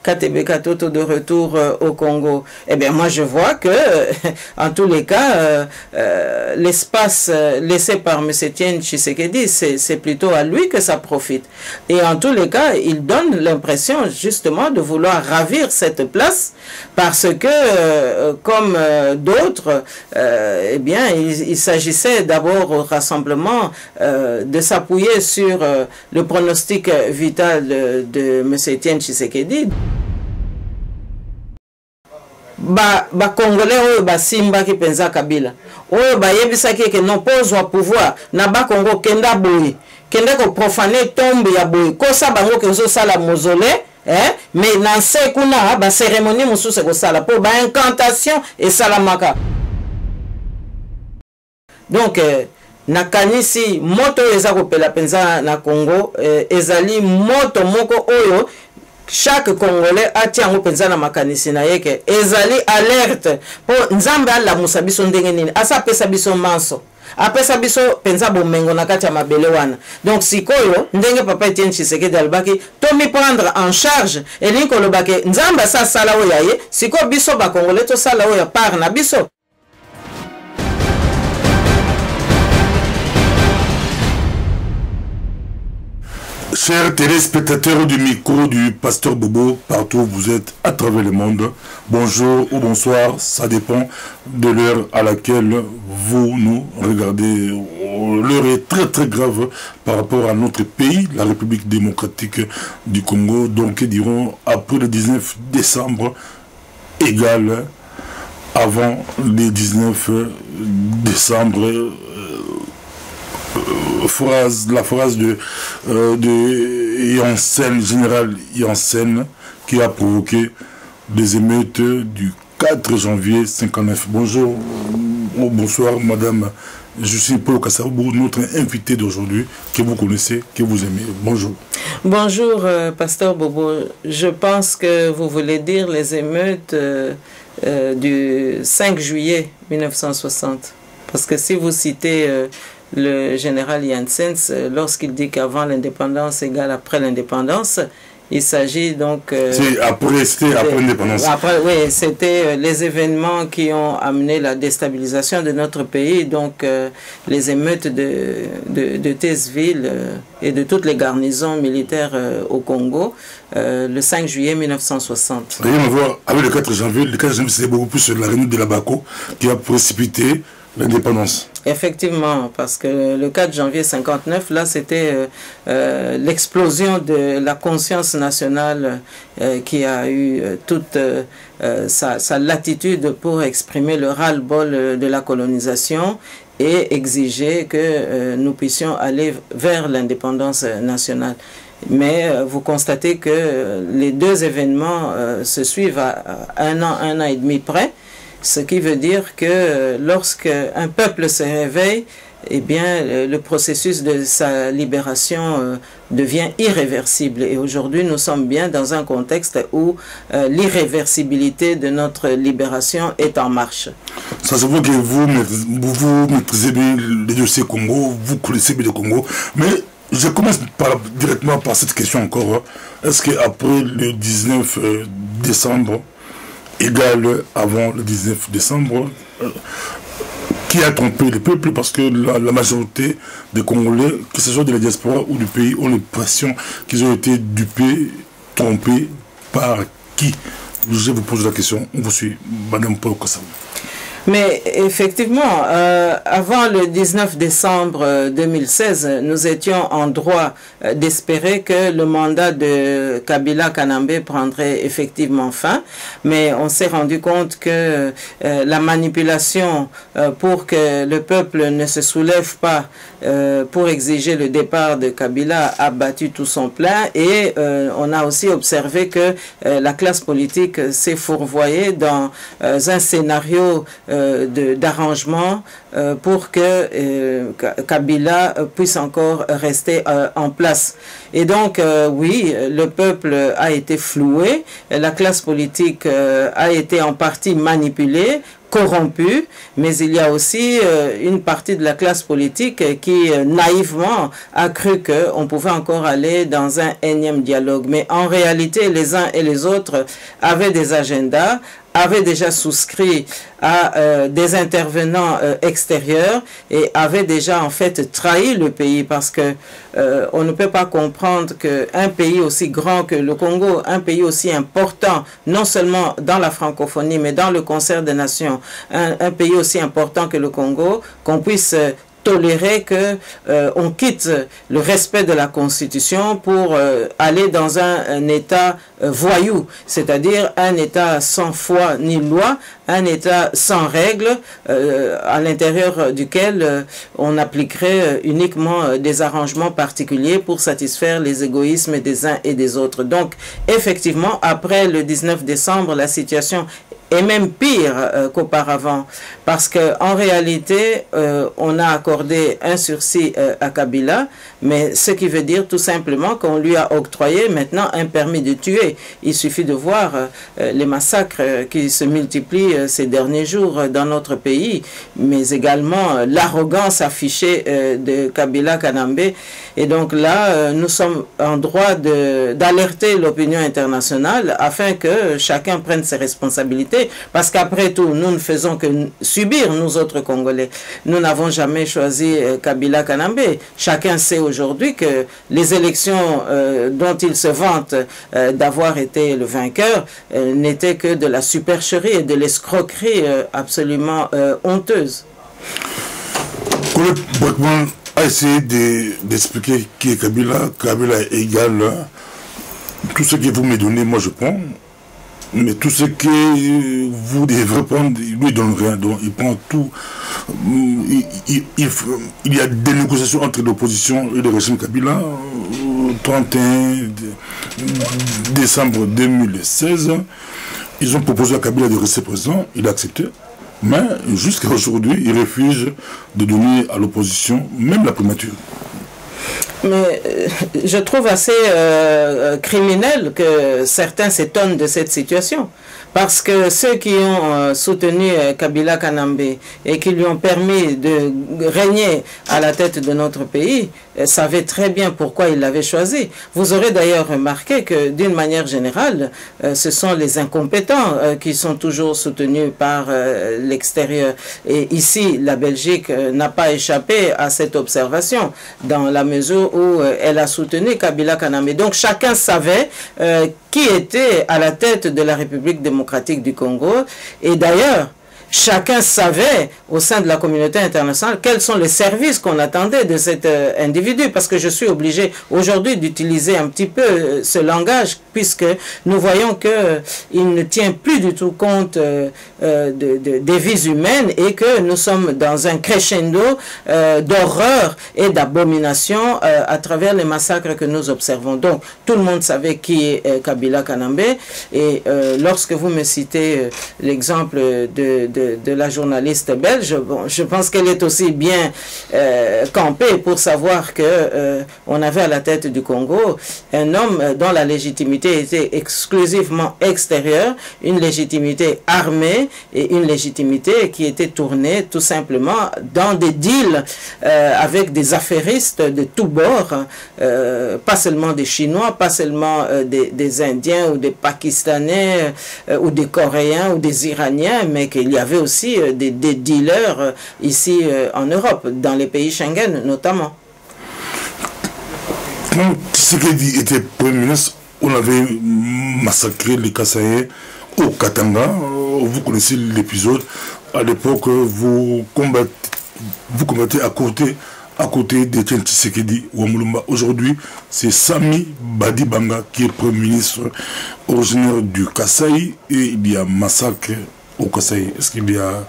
KTB Katoto de retour au Congo. Eh bien, moi, je vois que, en tous les cas, l'espace laissé par M. Etienne Tshisekedi, c'est plutôt à lui que ça profite. Et en tous les cas, il donne l'impression, justement, de vouloir ravir cette place parce que, comme d'autres, eh bien, il s'agissait d'abord au rassemblement de s'appuyer sur le pronostic vital de M. Etienne Tshisekedi. Congolais oyo basimbaki penza Kabila oyo bayebisaki ke non pozwa pouvoir na Congo kenda boye kende ko profaner tombe ya boye kosa bango kezo sala mausolée mais na se kuna ba cérémonie mususu ko sala po ba incantation et salamaka. Donc nakanisi moto eza ko pela penza na Congo ezali moto moko oyo chaque Congolais a tient au penza na makanisi na yeke ezali alerte po nzambe ala musabiso ndenge nini asa pesa biso manso apesa biso penza bomengo na kati ya mabele wana. Donc sikoyo ndenge papa Etienne Tshisekedi albaki to mi prendre en charge elinko lobake nzambe sa sala oya ye siko biso ba Congolais to sala oya par na biso. Chers téléspectateurs du micro du Pasteur Bobo, partout où vous êtes à travers le monde, bonjour ou bonsoir, ça dépend de l'heure à laquelle vous nous regardez. L'heure est très très grave par rapport à notre pays, la République démocratique du Congo. Donc dirons après le 19 décembre égal avant le 19 décembre. La phrase de Janssen, général Janssen, qui a provoqué des émeutes du 4 janvier 59. Bonjour, bonsoir madame, je suis Paul Kassabou, notre invité d'aujourd'hui, que vous connaissez, que vous aimez. Bonjour. Bonjour, pasteur Bobo. Je pense que vous voulez dire les émeutes du 5 juillet 1960. Parce que si vous citez le général Janssen, lorsqu'il dit qu'avant l'indépendance égale après l'indépendance, il s'agit donc... c'était après l'indépendance. Oui, c'était les événements qui ont amené la déstabilisation de notre pays, donc les émeutes de Thésville et de toutes les garnisons militaires au Congo, le 5 juillet 1960. Rien à voir avec le 4 janvier. Le 4 janvier, c'était beaucoup plus la réunion de la Bako qui a précipité l'indépendance. Effectivement, parce que le 4 janvier 59, là, c'était l'explosion de la conscience nationale qui a eu toute sa latitude pour exprimer le ras-le-bol de la colonisation et exiger que nous puissions aller vers l'indépendance nationale. Mais vous constatez que les deux événements se suivent à un an et demi près. Ce qui veut dire que lorsque un peuple se réveille, eh bien, le processus de sa libération devient irréversible. Et aujourd'hui, nous sommes bien dans un contexte où l'irréversibilité de notre libération est en marche. Ça se voit que vous maîtrisez bien le dossier Congo, vous connaissez bien le Congo, mais je commence directement par cette question encore. Est-ce qu'après le 19 décembre, égal avant le 19 décembre, qui a trompé le peuple, parce que la majorité des Congolais, que ce soit de la diaspora ou du pays, ont l'impression qu'ils ont été dupés, trompés par qui? Je vous pose la question, on vous suit, madame Paul Kassabou. Mais effectivement, avant le 19 décembre 2016, nous étions en droit d'espérer que le mandat de Kabila Kanambe prendrait effectivement fin. Mais on s'est rendu compte que la manipulation pour que le peuple ne se soulève pas pour exiger le départ de Kabila a battu tout son plein. Et on a aussi observé que la classe politique s'est fourvoyée dans un scénario d'arrangement pour que Kabila puisse encore rester en place. Et donc, oui, le peuple a été floué, la classe politique a été en partie manipulée, corrompu, mais il y a aussi une partie de la classe politique qui naïvement a cru qu'on pouvait encore aller dans un énième dialogue. Mais en réalité, les uns et les autres avaient des agendas, avaient déjà souscrit à des intervenants extérieurs et avaient déjà en fait trahi le pays, parce que on ne peut pas comprendre qu'un pays aussi grand que le Congo, un pays aussi important, non seulement dans la francophonie, mais dans le concert des nations, un pays aussi important que le Congo, qu'on puisse tolérer que on quitte le respect de la Constitution pour aller dans un État voyou, c'est-à-dire un État sans foi ni loi, un État sans règles, à l'intérieur duquel on appliquerait uniquement des arrangements particuliers pour satisfaire les égoïsmes des uns et des autres. Donc, effectivement, après le 19 décembre, la situation est même pire qu'auparavant, parce qu'en réalité, on a accordé un sursis à Kabila, mais ce qui veut dire tout simplement qu'on lui a octroyé maintenant un permis de tuer. Il suffit de voir les massacres qui se multiplient ces derniers jours dans notre pays, mais également l'arrogance affichée de Kabila Kanambe. Et donc là, nous sommes en droit d'alerter l'opinion internationale afin que chacun prenne ses responsabilités. Parce qu'après tout, nous ne faisons que subir, nous autres Congolais. Nous n'avons jamais choisi Kabila Kanambe. Chacun sait aujourd'hui que les élections dont il se vante d'avoir été le vainqueur n'étaient que de la supercherie et de l'escroquerie absolument honteuse. Colette Brackman a essayé d'expliquer qui est Kabila. Kabila égale tout ce que vous me donnez, moi je prends. Mais tout ce que vous devrez prendre, il lui donne rien. Donc il prend tout. Il y a des négociations entre l'opposition et le régime Kabila. 31 décembre 2016, ils ont proposé à Kabila de rester président. Il a accepté. Mais jusqu'à aujourd'hui, il refuse de donner à l'opposition même la primature. Mais je trouve assez criminel que certains s'étonnent de cette situation. Parce que ceux qui ont soutenu Kabila Kanambe et qui lui ont permis de régner à la tête de notre pays savaient très bien pourquoi ils l'avaient choisi. Vous aurez d'ailleurs remarqué que d'une manière générale, ce sont les incompétents qui sont toujours soutenus par l'extérieur. Et ici, la Belgique n'a pas échappé à cette observation dans la mesure où elle a soutenu Kabila Kanambe. Donc chacun savait qui était à la tête de la République démocratique du Congo. Et d'ailleurs, chacun savait au sein de la communauté internationale quels sont les services qu'on attendait de cet individu, parce que je suis obligé aujourd'hui d'utiliser un petit peu ce langage, puisque nous voyons qu'il ne tient plus du tout compte des vies humaines et que nous sommes dans un crescendo d'horreur et d'abomination à travers les massacres que nous observons. Donc tout le monde savait qui est Kabila Kanambe, et lorsque vous me citez l'exemple de la journaliste belge, bon, je pense qu'elle est aussi bien campée pour savoir que on avait à la tête du Congo un homme dont la légitimité était exclusivement extérieure, une légitimité armée et une légitimité qui était tournée tout simplement dans des deals avec des affairistes de tous bords, pas seulement des Chinois, pas seulement des Indiens ou des Pakistanais ou des Coréens ou des Iraniens, mais qu'il y avait aussi des dealers ici en Europe, dans les pays Schengen notamment. Quand Tshisekedi était Premier ministre, on avait massacré les Kasaïens au Katanga. Vous connaissez l'épisode. À l'époque, vous combattez à côté d'Etienne Tshisekedi Wamulumba. Aujourd'hui, c'est Sami Badibanga qui est Premier ministre originaire du Kasaï, et il y a massacre au Kasaï. Est-ce qu'il y a...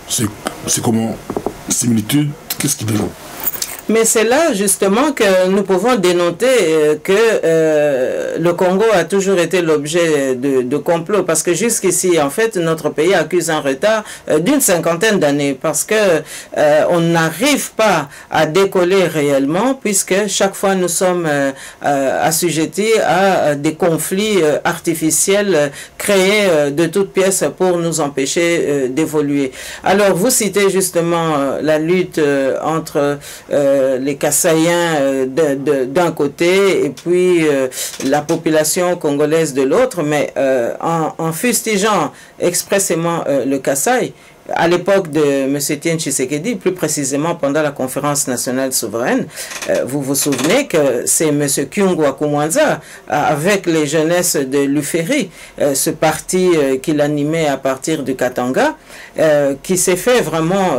C'est comment similitude? Qu'est-ce qu'il y a? Mais c'est là justement que nous pouvons dénoter que le Congo a toujours été l'objet de complots, parce que jusqu'ici, en fait, notre pays accuse un retard d'une 50aine d'années, parce que on n'arrive pas à décoller réellement, puisque chaque fois nous sommes assujettis à des conflits artificiels créés de toutes pièces pour nous empêcher d'évoluer. Alors, vous citez justement la lutte entre les Kassaïens d'un côté et puis la population congolaise de l'autre, mais en fustigeant expressément le Kasaï, à l'époque de M. Etienne Tshisekedi, plus précisément pendant la conférence nationale souveraine, vous vous souvenez que c'est M. Kyungwa Kumwanza, avec les jeunesses de l'Uferi, ce parti qu'il animait à partir du Katanga, qui s'est fait vraiment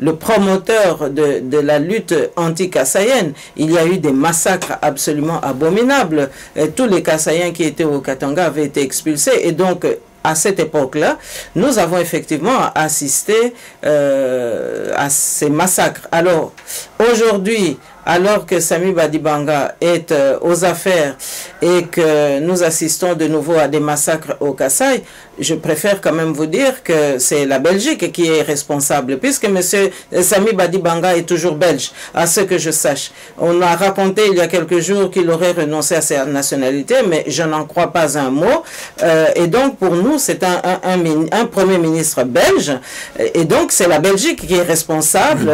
le promoteur de la lutte anti-kassaïenne. Il y a eu des massacres absolument abominables. Tous les Kassaïens qui étaient au Katanga avaient été expulsés, et donc à cette époque-là, nous avons effectivement assisté à ces massacres. Alors, aujourd'hui, alors que Samy Badibanga est aux affaires et que nous assistons de nouveau à des massacres au Kasaï, je préfère quand même vous dire que c'est la Belgique qui est responsable, puisque M. Samy Badibanga est toujours belge, à ce que je sache. On a raconté il y a quelques jours qu'il aurait renoncé à sa nationalité, mais je n'en crois pas un mot. Et donc, pour nous, c'est un Premier ministre belge, et donc c'est la Belgique qui est responsable.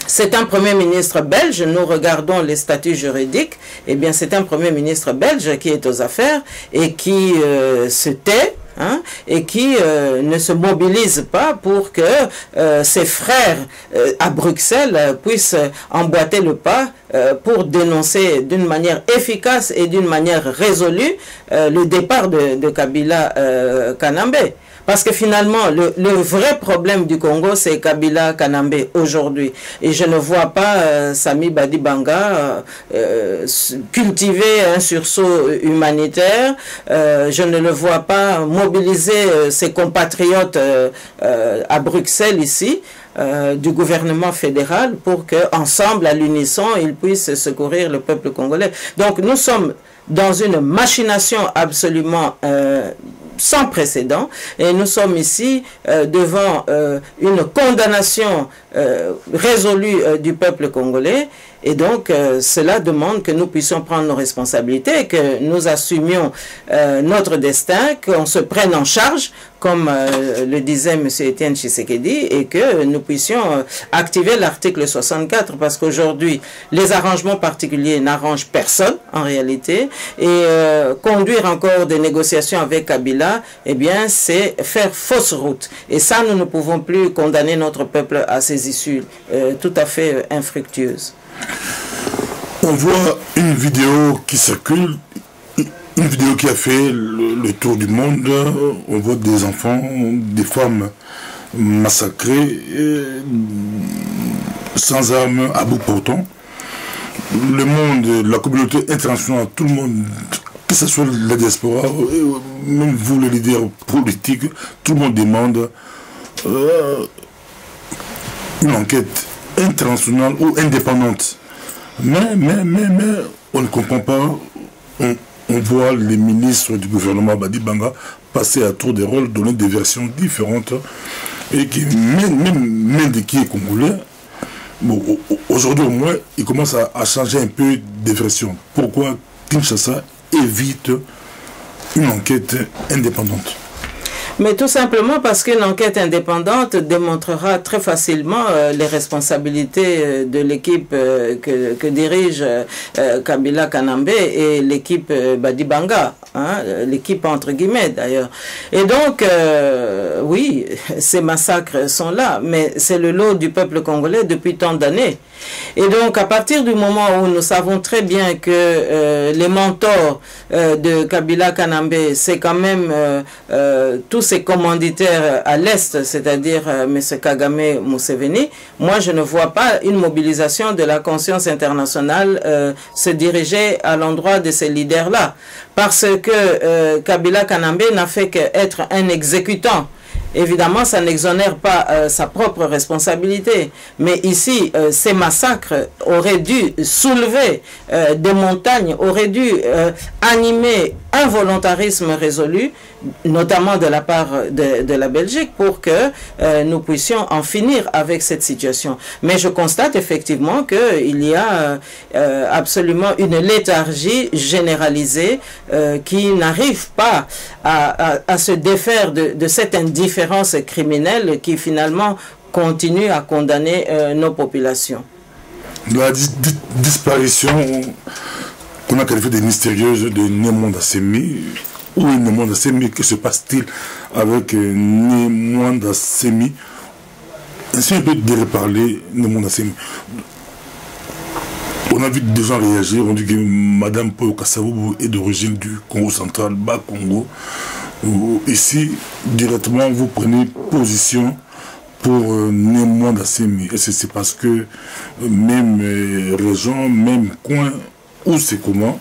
C'est un Premier ministre belge, nous regardons les statuts juridiques, eh bien c'est un Premier ministre belge qui est aux affaires et qui se tait, hein, et qui ne se mobilise pas pour que ses frères à Bruxelles puissent emboîter le pas pour dénoncer d'une manière efficace et d'une manière résolue le départ de Kabila Kanambe. Parce que finalement, le vrai problème du Congo, c'est Kabila Kanambe aujourd'hui. Et je ne vois pas Samy Badibanga cultiver un sursaut humanitaire. Je ne le vois pas mobiliser ses compatriotes à Bruxelles ici, du gouvernement fédéral, pour qu'ensemble, à l'unisson, ils puissent secourir le peuple congolais. Donc nous sommes dans une machination absolument sans précédent, et nous sommes ici devant une condamnation résolue du peuple congolais, et donc cela demande que nous puissions prendre nos responsabilités, que nous assumions notre destin, qu'on se prenne en charge, comme le disait M. Etienne Tshisekedi, et que nous puissions activer l'article 64, parce qu'aujourd'hui, les arrangements particuliers n'arrangent personne, en réalité, et conduire encore des négociations avec Kabila, eh bien, c'est faire fausse route. Et ça, nous ne pouvons plus condamner notre peuple à ces issues tout à fait infructueuses. On voit une vidéo qui circule, une vidéo qui a fait le tour du monde. On voit des enfants, des femmes massacrées, sans armes, à bout portant. Le monde, la communauté internationale, tout le monde, que ce soit la diaspora, même vous les leaders politiques, tout le monde demande une enquête internationale ou indépendante. Mais on ne comprend pas. On voit les ministres du gouvernement Badibanga passer à tour de rôle, donner des versions différentes, et qui, même de qui est congolais, bon, aujourd'hui au moins, il commence à changer un peu de version. Pourquoi Kinshasa évite une enquête indépendante? Mais tout simplement parce qu'une enquête indépendante démontrera très facilement les responsabilités de l'équipe que dirige Kabila Kanambe et l'équipe Badibanga, hein, l'équipe entre guillemets d'ailleurs. Et donc, oui, ces massacres sont là, mais c'est le lot du peuple congolais depuis tant d'années. Et donc, à partir du moment où nous savons très bien que les mentors de Kabila Kanambe, c'est quand même tous ces commanditaires à l'Est, c'est-à-dire M. Kagame Museveni, moi je ne vois pas une mobilisation de la conscience internationale se diriger à l'endroit de ces leaders-là. Parce que Kabila Kanambe n'a fait qu'être un exécutant. évidemment, ça n'exonère pas sa propre responsabilité. Mais ici, ces massacres auraient dû soulever des montagnes, auraient dû animer un volontarisme résolu, notamment de la part de la Belgique, pour que nous puissions en finir avec cette situation. Mais je constate effectivement qu'il y a absolument une léthargie généralisée qui n'arrive pas à se défaire de cette indifférence criminelle qui finalement continue à condamner nos populations. La disparition qu'on a qualifiée de mystérieuse de Nemwanda Semi, où est Nemwanda Semi? Que se passe-t-il avec Nemwanda Semi? Si on peut reparler Nemwanda Semi. On a vu des gens réagir, on dit que Madame Paul Kasavubu est d'origine du Congo central, Bas Congo. Ici, directement, vous prenez position pour Nemwanda Semi. Et c'est parce que même région, même coin, où c'est comment,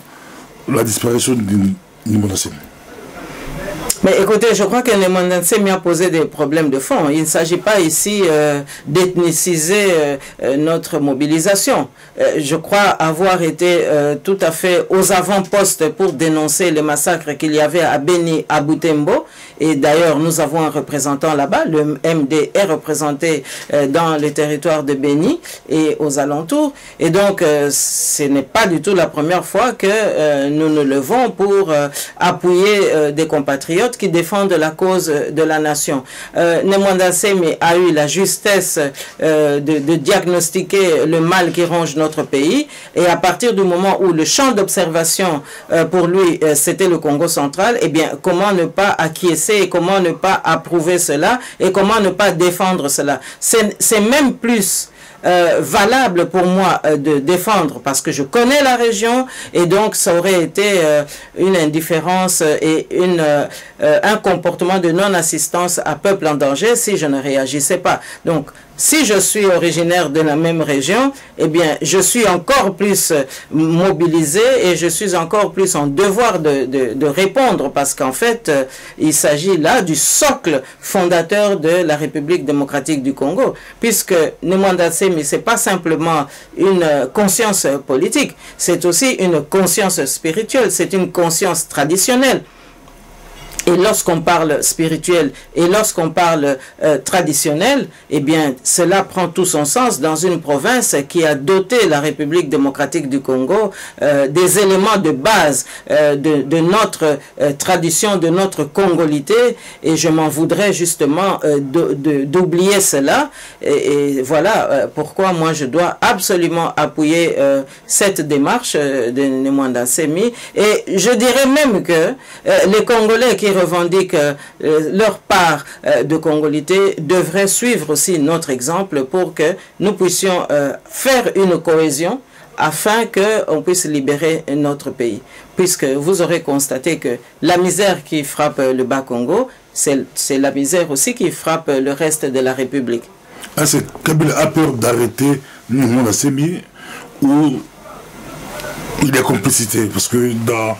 la disparition de Nemwanda Semi. Mais écoutez, je crois que Nemwanda Semi a posé des problèmes de fond. Il ne s'agit pas ici d'ethniciser notre mobilisation. Je crois avoir été tout à fait aux avant-postes pour dénoncer les massacres qu'il y avait à Beni, à Butembo. Et d'ailleurs, nous avons un représentant là-bas. Le MD est représenté dans le territoire de Beni et aux alentours. Et donc, ce n'est pas du tout la première fois que nous nous levons pour appuyer des compatriotes qui défendent la cause de la nation. Nemwanda Semi a eu la justesse de diagnostiquer le mal qui ronge notre pays, et à partir du moment où le champ d'observation pour lui c'était le Congo central, eh bien comment ne pas acquiescer, et comment ne pas approuver cela, et comment ne pas défendre cela. C'est même plus valable pour moi de défendre, parce que je connais la région, et donc ça aurait été une indifférence et un comportement de non-assistance à peuple en danger si je ne réagissais pas. Donc si je suis originaire de la même région, eh bien, je suis encore plus mobilisé et je suis encore plus en devoir de répondre, parce qu'en fait, il s'agit là du socle fondateur de la République démocratique du Congo, puisque Nemwanda Semi, ce n'est pas simplement une conscience politique, c'est aussi une conscience spirituelle, c'est une conscience traditionnelle. Et lorsqu'on parle spirituel et lorsqu'on parle traditionnel, eh bien, cela prend tout son sens dans une province qui a doté la République démocratique du Congo des éléments de base de notre tradition, de notre congolité, et je m'en voudrais justement d'oublier cela. Et voilà pourquoi moi je dois absolument appuyer cette démarche de Nemwanda Semi. Et je dirais même que les Congolais qui revendiquent leur part de congolité devraient suivre aussi notre exemple pour que nous puissions faire une cohésion afin qu'on puisse libérer notre pays. Puisque vous aurez constaté que la misère qui frappe le Bas-Congo, c'est la misère aussi qui frappe le reste de la République. Est-ce que Kabila a peur d'arrêter Nemwanda Semi, ou il y a complicité? Parce que dans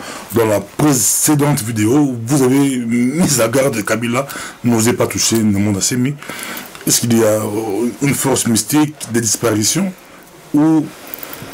la précédente vidéo, vous avez mis à garde Kabila n'osait pas toucher Nemwanda Semi. Est-ce qu'il y a une force mystique de disparition, ou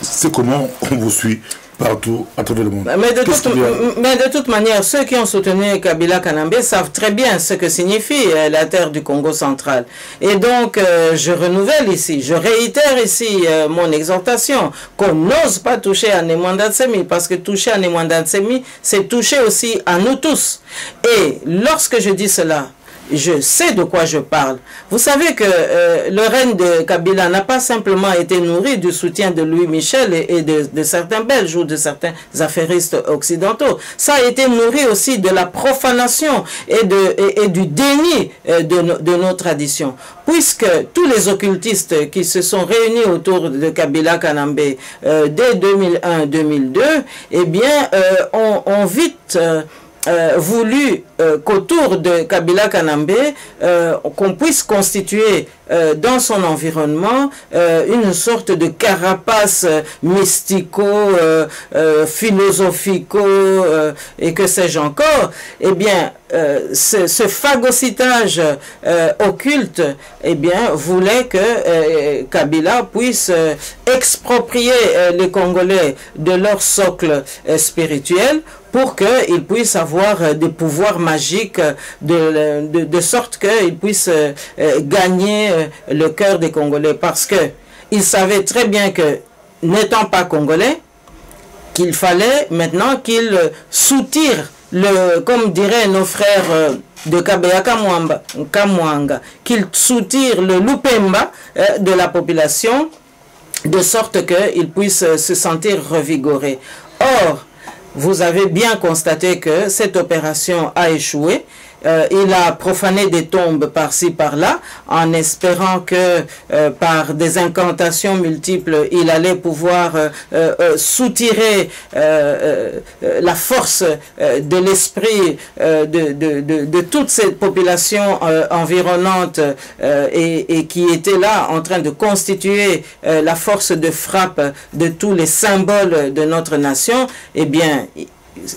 c'est comment on vous suit partout à travers le monde? Mais de toute manière, ceux qui ont soutenu Kabila Kanambe savent très bien ce que signifie la terre du Congo central. Et donc, je renouvelle ici, je réitère ici mon exhortation qu'on n'ose pas toucher à Nemwanda Semi, parce que toucher à Nemwanda Semi, c'est toucher aussi à nous tous. Et lorsque je dis cela, je sais de quoi je parle. Vous savez que le règne de Kabila n'a pas simplement été nourri du soutien de Louis Michel et de certains Belges ou de certains affairistes occidentaux. Ça a été nourri aussi de la profanation et du déni de nos traditions. Puisque tous les occultistes qui se sont réunis autour de Kabila Kanambe dès 2001-2002, eh bien, ont vite voulu qu'autour de Kabila Kanambe, qu'on puisse constituer dans son environnement une sorte de carapace mystico-philosophico et que sais-je encore, eh bien, ce phagocytage occulte, eh bien, voulait que Kabila puisse exproprier les Congolais de leur socle spirituel pour qu'ils puissent avoir des pouvoirs magiques de sorte qu'ils puissent gagner le cœur des Congolais. Parce qu'ils savaient très bien que, n'étant pas Congolais, qu'il fallait maintenant qu'ils soutirent, comme diraient nos frères de Kabeya Kamwanga, qu'ils soutirent le Lupemba de la population, de sorte qu'ils puissent se sentir revigorés. Or, vous avez bien constaté que cette opération a échoué. Il a profané des tombes par-ci, par-là, en espérant que par des incantations multiples, il allait pouvoir soutirer la force de l'esprit de toute cette population environnante et qui était là en train de constituer la force de frappe de tous les symboles de notre nation. Eh bien,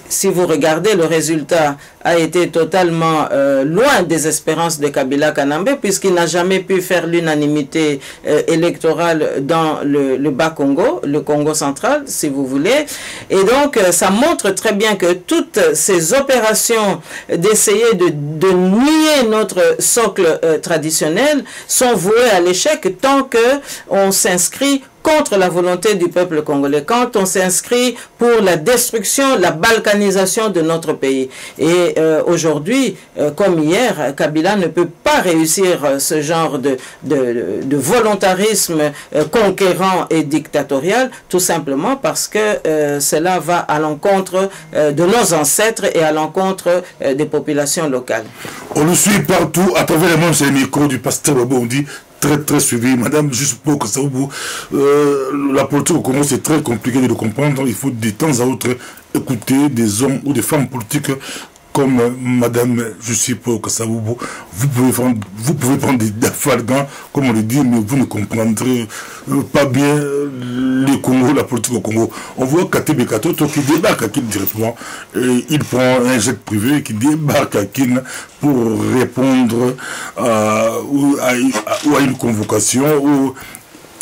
si vous regardez, le résultat a été totalement loin des espérances de Kabila Kanambe, puisqu'il n'a jamais pu faire l'unanimité électorale dans le Bas-Congo, le Congo central, si vous voulez. Et donc, ça montre très bien que toutes ces opérations d'essayer de nier notre socle traditionnel sont vouées à l'échec tant qu'on s'inscrit contre la volonté du peuple congolais, quand on s'inscrit pour la destruction, la balkanisation de notre pays. Et aujourd'hui, comme hier, Kabila ne peut pas réussir ce genre de volontarisme conquérant et dictatorial, tout simplement parce que cela va à l'encontre de nos ancêtres et à l'encontre des populations locales. On le suit partout, à travers les mondes, c'est le micro du pasteur Bondi, très suivi. Madame, juste pour que ça vous... la politique au Congo, c'est très compliqué de le comprendre. Il faut de temps à autre écouter des hommes ou des femmes politiques comme Madame Jussipo Kasavubu. Vous pouvez prendre des affalgans, comme on le dit, mais vous ne comprendrez pas bien le Congo, la politique au Congo. On voit Katebe Katoto qui débarque à Kin directement. Et il prend un jet privé qui débarque à Kin pour répondre à une convocation ou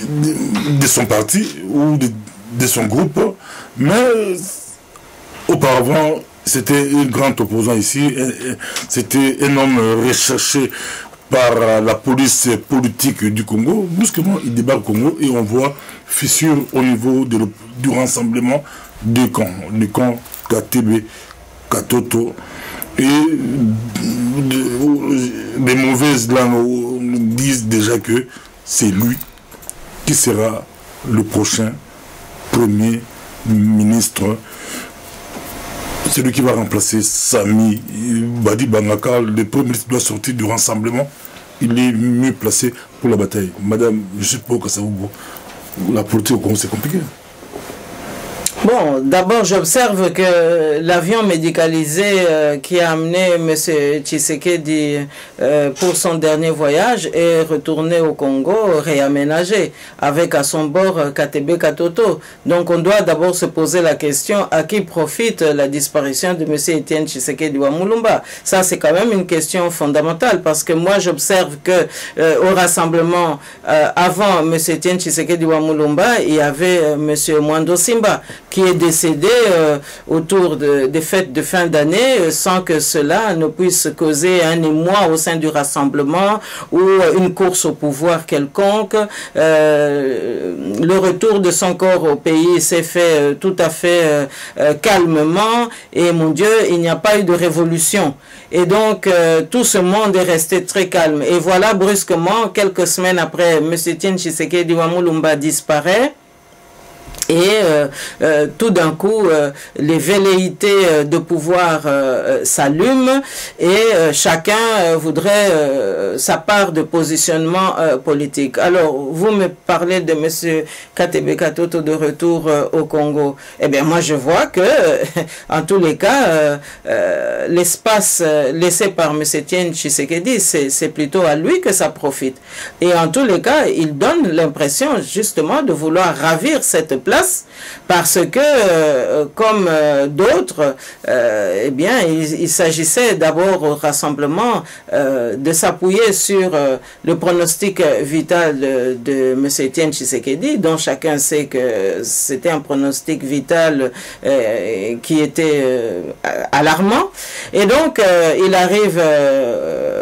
de son parti ou de son groupe. Mais auparavant, c'était un grand opposant ici, c'était un homme recherché par la police politique du Congo. Brusquement, il débarque au Congo et on voit fissure au niveau du rassemblement des camps, le camp Katebe, Katoto. Et les mauvaises langues disent déjà que c'est lui qui sera le prochain premier ministre. C'est lui qui va remplacer Sami Badi Bangaka. Le premier ministre doit sortir du rassemblement. Il est mieux placé pour la bataille. Madame, je sais pas que ça vous... La politique au Congo, c'est compliqué. Bon, d'abord, j'observe que l'avion médicalisé qui a amené M. Tshisekedi pour son dernier voyage est retourné au Congo réaménagé, avec à son bord Katebe Katoto. Donc, on doit d'abord se poser la question à qui profite la disparition de M. Etienne Tshisekedi Wamulumba. Ça, c'est quand même une question fondamentale, parce que moi, j'observe que au rassemblement, avant M. Etienne Tshisekedi Wamulumba, il y avait M. Mwando Simba, qui est décédé autour des fêtes de fin d'année sans que cela ne puisse causer un émoi au sein du rassemblement ou une course au pouvoir quelconque. Le retour de son corps au pays s'est fait tout à fait calmement et mon Dieu, il n'y a pas eu de révolution. Et donc, tout ce monde est resté très calme. Et voilà, brusquement, quelques semaines après, M. Etienne Tshisekedi Wamulumba disparaît. Et tout d'un coup, les velléités de pouvoir s'allument et chacun voudrait sa part de positionnement politique. Alors, vous me parlez de M. Katebe Katoto de retour au Congo. Eh bien, moi, je vois que, en tous les cas, l'espace laissé par M. Etienne Tshisekedi, c'est plutôt à lui que ça profite. Et en tous les cas, il donne l'impression, justement, de vouloir ravir cette place parce que, comme d'autres, eh bien, il s'agissait d'abord au rassemblement de s'appuyer sur le pronostic vital de M. Etienne Tshisekedi, dont chacun sait que c'était un pronostic vital qui était alarmant. Et donc, il arrive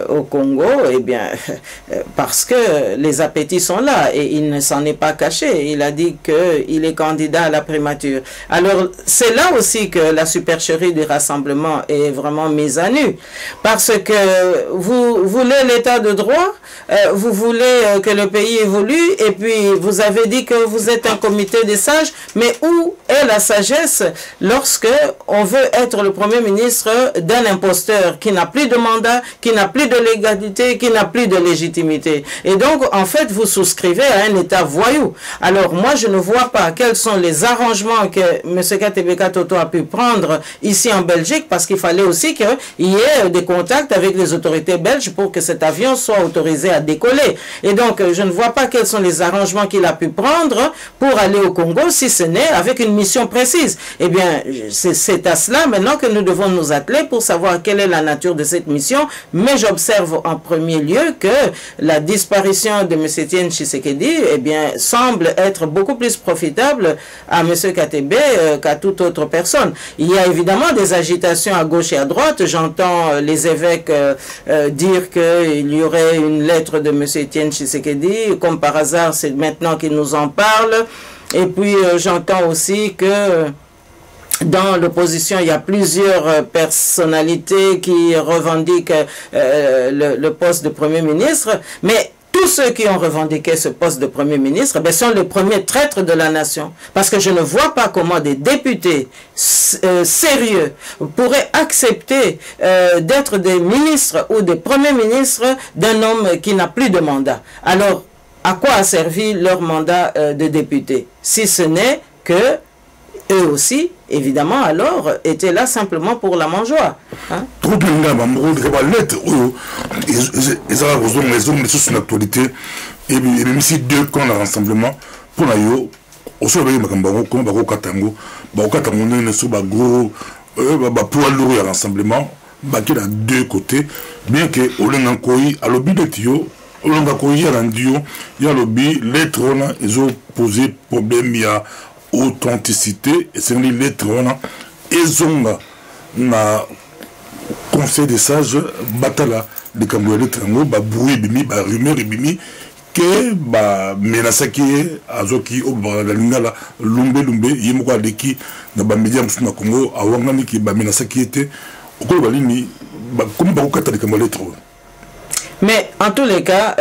au Congo, eh bien, parce que les appétits sont là et il ne s'en est pas caché. Il a dit qu'il est candidat à la primature. Alors, c'est là aussi que la supercherie du rassemblement est vraiment mise à nu. Parce que vous voulez l'état de droit, vous voulez que le pays évolue, et puis vous avez dit que vous êtes un comité des sages, mais où est la sagesse lorsque on veut être le premier ministre d'un imposteur qui n'a plus de mandat, qui n'a plus de légalité, qui n'a plus de légitimité? Et donc, en fait, vous souscrivez à un état voyou. Alors, moi, je ne vois pas quels sont les arrangements que M. Katebe Katoto a pu prendre ici en Belgique, parce qu'il fallait aussi qu'il y ait des contacts avec les autorités belges pour que cet avion soit autorisé à décoller. Et donc, je ne vois pas quels sont les arrangements qu'il a pu prendre pour aller au Congo, si ce n'est avec une mission précise. Eh bien, c'est à cela maintenant que nous devons nous atteler pour savoir quelle est la nature de cette mission. Mais j'observe en premier lieu que la disparition de M. Etienne Tshisekedi, eh bien, semble être beaucoup plus profitable à M. Katebe qu'à toute autre personne. Il y a évidemment des agitations à gauche et à droite. J'entends les évêques dire qu'il y aurait une lettre de M. Etienne Tshisekedi. Comme par hasard, c'est maintenant qu'il nous en parle. Et puis, j'entends aussi que dans l'opposition, il y a plusieurs personnalités qui revendiquent le poste de Premier ministre. Mais tous ceux qui ont revendiqué ce poste de Premier ministre sont les premiers traîtres de la nation. Parce que je ne vois pas comment des députés sérieux pourraient accepter d'être des ministres ou des premiers ministres d'un homme qui n'a plus de mandat. Alors, à quoi a servi leur mandat de député? Si ce n'est que eux aussi, évidemment, alors, étaient là simplement pour la mangeoire. Hein? Trop de lettres, ils ont sur l'actualité, et même si deux camps de rassemblement, pour la yo, au sol de Makambaro, comme Bako Katango, ne sont pas gros, pour le rassemblement, qui a deux côtés, bien que Olengankoi, à l'objet de Tio, Olengankoi, il y a rendu, il y a l'objet, lettres, ils ont posé problème, il y a authenticité, et c'est les lettres, ils ont na conseil des sages, batala, de Kamboua lettres, bruit, bimi, rumeur, bimi, que menasaki, azoki, obalingala, lumbe, yimoko adeki, na bamédia musuna Congo, awangani ki menasaki était, au cours balini, comme bakokata de Kamboua lettres. Mais en tous les cas,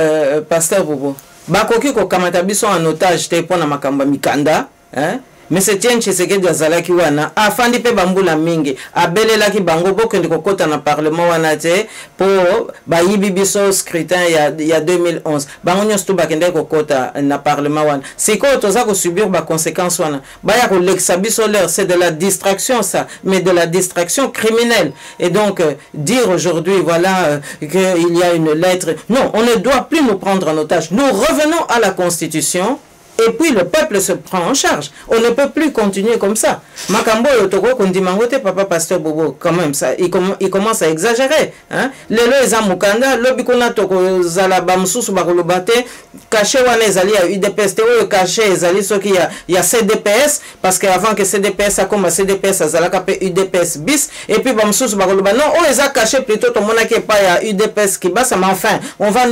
Pasteur Bobo, bakoki ko kamatabiso en otage te pona makamba mikanda, hein? Mais c'est Etienne Tshisekedi azalaki wana afandi pe bambula mingi abelelaki bango bokende kokota na parlement wana te pour bayibi biso scrutin il y a 2011 bango nyonso bakende kokota na parlement wana siko toza ko subir ba conséquences wana baya ko lexa biso leur c'est de la distraction ça, mais de la distraction criminelle. Et donc dire aujourd'hui voilà qu'il y a une lettre, non, on ne doit plus nous prendre en otage. Nous revenons à la Constitution. Et puis le peuple se prend en charge. On ne peut plus continuer comme ça. Makambo Yotoko Kondimangote, papa Pasteur Bobo, quand même, ça, il commence à exagérer. Hein? Lelo eza mukanda, lobikona toko zala bamsusu bakolobate, caché wana ezali ya UDPS, te caché ezali soki ya CDPS, parce qu'avant que CDPS a comme CDPS azalaka pe UDPS bis, et puis bamsusu bakoloba, non, on eza caché plutôt, ton mona qui pas ya UDPS qui bas, mais enfin, on va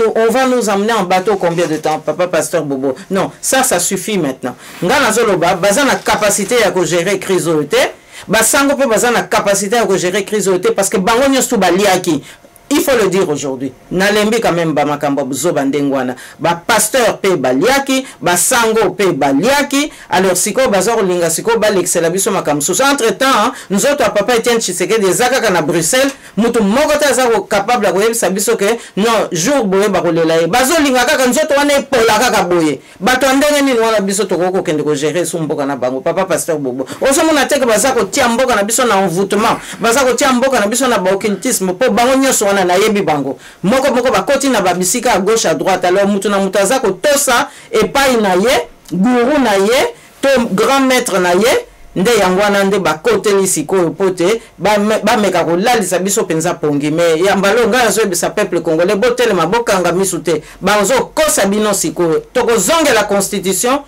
nous amener en bateau combien de temps, papa Pasteur Bobo? Non, ça suffit maintenant. Ngana zoloba, baza na capacité à gérer crise. Basango pe baza na capacité à gérer crise parce que bango nyonso baliaki il faut le dire aujourd'hui. Nalembi quand même bamakambo buzo bandengwana. Ba pasteur pe baliaki, ba sango pe baliaki. Alors siko bazor linga siko ba l'excella biso makamso. Entre-temps, nous autres papa Etienne Tshisekedi ezaka kana Bruxelles, mutu mokota zako capable ko yebisa biso ke non jour boye ba kolela e. Bazo linga kaka nous autres wana epola kaka boye. Bato ndenge nini wana biso tokoko kende ko gérer so mboka na bango. Papa pasteur Bobo. Oso mona teke bazako tia mboka na biso na envoûtement. Bazako tia mboka na biso na ba occultisme po bango nyoso na yebi bango moko bakoti na babisika à gauche à droite. Alors mutu na mutaza ko tosa epai na ye guru na ye to grand maître na ye nde yangwana nde bakote lisiko pote ba meka ko lalisa biso penza pongi mais ya mbalonga azo bisa peuple congolais botele mabokanga misute bazo kosa bino siko toko zonge la constitution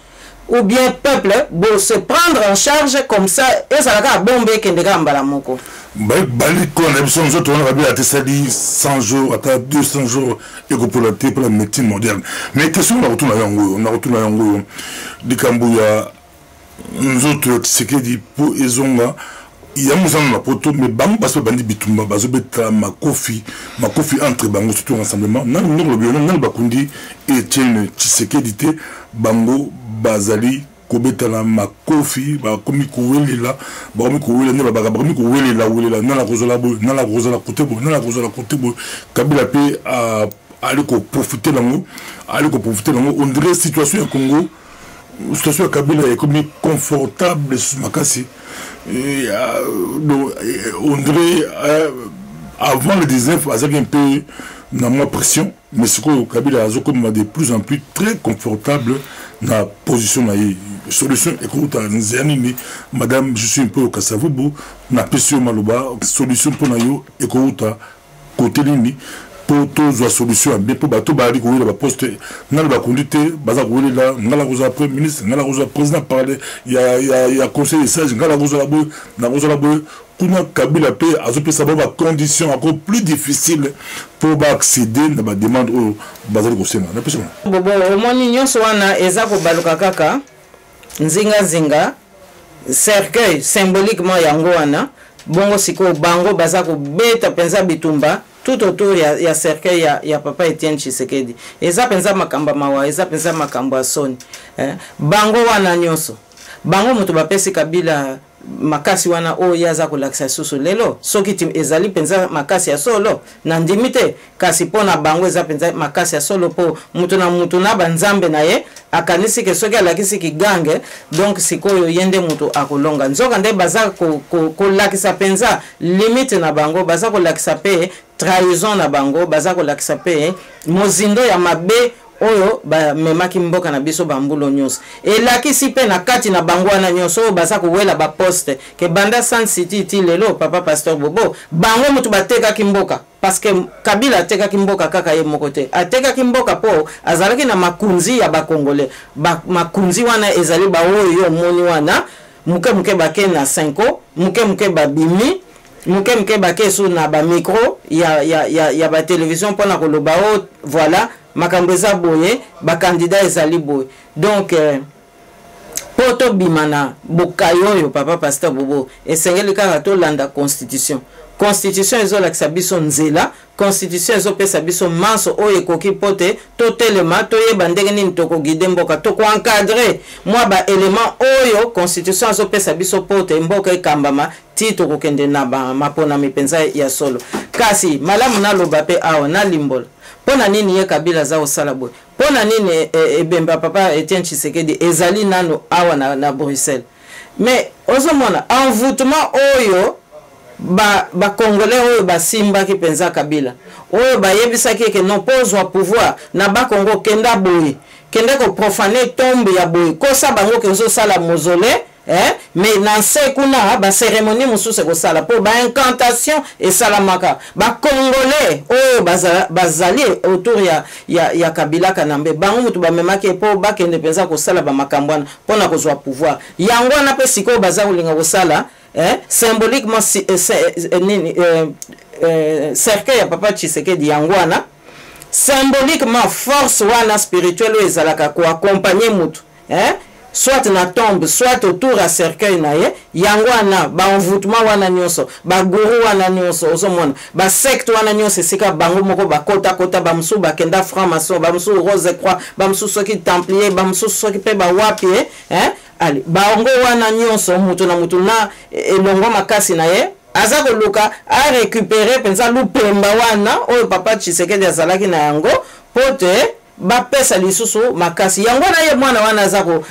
ou bien peuple bo se prendre en charge comme ça et ça la bombe kendeka mbala moko bali ko na biso nzoto on va bien atesali 100 jours ata 200 jours et pour la médecine moderne mais question na retourna yango dikambu ya nzoto Tshisekedi po ezonga ya muzana na poto mais bango baso bandi bitumba bazo beta makofi entre bango surtout rassemblement nan le bien nan bakundi Etienne Tshisekedi te bango bazali kobetala makofi ba komi kuwelela ba komi kuwelela ne ba komi kuwelela na la rozola côté bo Kabila pe aller ko profiter nango on dirait situation au Congo situation à Kabila est comme confortable sur makasi on dirait avant le 19 avec un peu dans ma pression mais ce que Kabila a comme de plus en plus très confortable dans la position na solution écoute nzani madame je suis un peu au Kasavubu na pesio maloba solution pour na yo écoute côté lini pour tous la solution bien pour bato bali ko la poste na ba conduite baza ko la ngala ko za premier ministre ngala ko za président parler ya conseil de sage ngala ko za bo na ko za bo kuna Kabila pe azopesa ba condition encore plus difficile pour accéder na ba demande au bazali ko senga na pesio bobo omoni nyonso wana eza ko baluka kaka nzinga cercueil symboliquement yango wana bongo siko bango baza ko beta penza bitumba tout autour ya cercueil ya papa Etienne Tshisekedi eza penza makamba mawa eza penza makamba soni bango wana nyonso bango mutu bapesi Kabila makasi wana o yaza ko lakisa susu lelo soki ezali penza makasi ya solo na ndimite kasi pona bango eza penza makasi ya solo po mutu na banzambe na ye akanisi ke soki alakisi ki gange donc sikoyo yende mutu akolonga nzoka nde baza ko lakisa penza limite na bango baza ko lakisa pe trahison na bango baza ko lakisa pe mozindo ya mabe oyo ba memaki mboka na biso bambulo nyonso elakisi pe na kati na bango wana nyonso baza kowela ba poste ke banda San City ti lelo papa pasteur Bobo bango mutu bateka kimboka parce que Kabila ateka kimboka kaka ye moko te ateka kimboka po azalaki na makunzi ya bakongole makunzi wana ezali ba oyo moni wana muke bake na 5 muke babimi muke bake su na ba micro ya ba télévision pona koloba o voilà makambo eza boye ba candidat ezali boye donc poto bimana bokayoyo papa pasteur Bobo esengeli kaka to landa constitution ezolakisa biso nzela constitution ezopesa biso manso oyo ekoki pote totelema toyeba ndenge nini tokogide mboka tokoencadre mwa ba élément oyo constitution ezopesa biso pote mboka ekambama ti tokokende na mapona mipenza ya solo kasi malamu naloba pe awa na limbola pona nini ye Kabila za osala boye pona nini ebemba papa Etienne Tshisekedi ezali nano awa na Bruxelles mais ozomona envoûtement oyo ba congolais oyo basimbaki penza Kabila oyo bayebisaki ke non pozwa pouvoir na ba Congo kenda boye kende ko profaner tombe ya boye kosa bango kezo sala mausolée mais na se kuna ba cérémonie mususu ko sala po ba incantation et salamaka ba congolais oyo bazali autour ya Kabila kanambe bango mutu ba memaki po ba kende penza ko sala ba makambwana pona kozwa pouvoir yango na pe siko baza kolinga ko sala symboliquement cercueil ya papa Tshisekedi yangwana symboliquement force wana spirituelle ezalaka ko accompagner mutu soit na tombe soit autour à cercueil na ye yango wana ba envoûtement wana nyonso ba guru wana nyonso ozomona ba secte wana nyonso esika bango moko ba kota ba musu ba kenda franc-maçon ba musu rose croix ba musu soki templier ba musu soki pe ba wapi allez bango wana nyonso mutu na mutu na elongo makasi na ye aza koluka a récupérer penza lupemba wana oyo papa Tshisekedi azalaki na yango pote ba pesa lisusu makasi yango na ye mwana wana azako